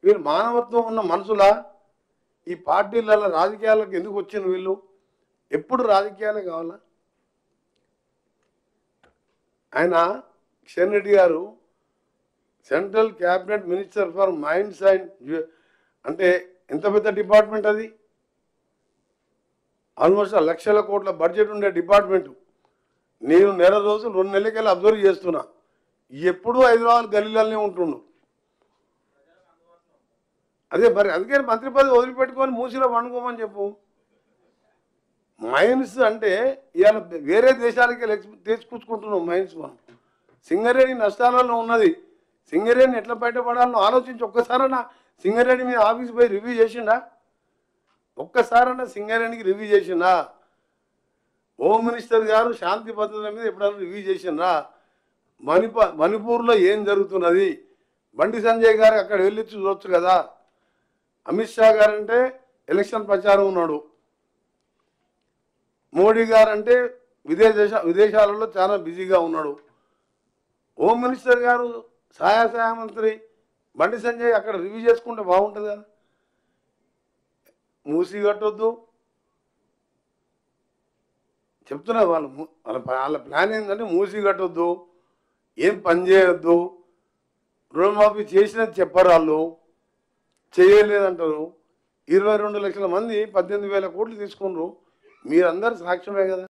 వీళ్ళు మానవత్వం ఉన్న మనుషులా? ఈ పార్టీలలో రాజకీయాలకు ఎందుకు వచ్చిన వీళ్ళు? ఎప్పుడు రాజకీయాలే కావాలా? ఆయన కిషన్ రెడ్డి గారు central cabinet minister for minds and అంటే ఎంత పెద్ద డిపార్ట్మెంట్ అది, ఆల్మోస్ట్ లక్షల కోట్ల బడ్జెట్ ఉండే డిపార్ట్మెంట్. నేను నెల రోజులు 2 నెలలకెళ్ళి అబ్జర్వ్ చేస్తున్నా, ఎప్పుడూ హైదరాబాద్ గల్లీలనే ఉంటుండు. అదే మరి అందుకే మంత్రి పదవి వదిలిపెట్టుకొని మూసిలో పండుకోమని చెప్పు. మైన్స్ అంటే ఇవాళ వేరే దేశాలకి తీసుకొచ్చుకుంటున్నాం మైన్స్. మనం సింగరేణి నష్టాలలో ఉన్నది, సింగరేణి ఎట్లా బయటపడాలని ఆలోచించి ఒక్కసారన్నా సింగరేణి మీద ఆఫీస్ పోయి రివ్యూ చేసిండా? ఒక్కసారన్నా సింగరేణికి రివ్యూ చేసిండా? హోమ్ మినిస్టర్ గారు శాంతి భద్రతల మీద ఎప్పుడైనా రివ్యూ చేసిండ్రా? మణిపూర్లో ఏం జరుగుతున్నది? బండి సంజయ్ గారు అక్కడ వెళ్ళి చూడొచ్చు కదా. అమిత్ షా గారు అంటే ఎలక్షన్ ప్రచారం ఉన్నాడు, మోడీ గారు అంటే విదేశాలలో చాలా బిజీగా ఉన్నాడు. హోమ్ మినిస్టర్ గారు సహాయ మంత్రి బండి సంజయ్ అక్కడ రివ్యూ చేసుకుంటే బాగుంటుంది కదా. మూసి కట్టొద్దు చెప్తున్నారు వాళ్ళు. వాళ్ళ ప్లాన్ ఏంటంటే మూసి కట్టొద్దు, ఏం పని చేయొద్దు, రుణమాఫీ చేసినది చెప్పరు, వాళ్ళు చేయలేదంటారు. 22 లక్షల మంది 18,000 కోట్లు తీసుకున్నారు. మీరందరూ సాక్ష్యమే కదా.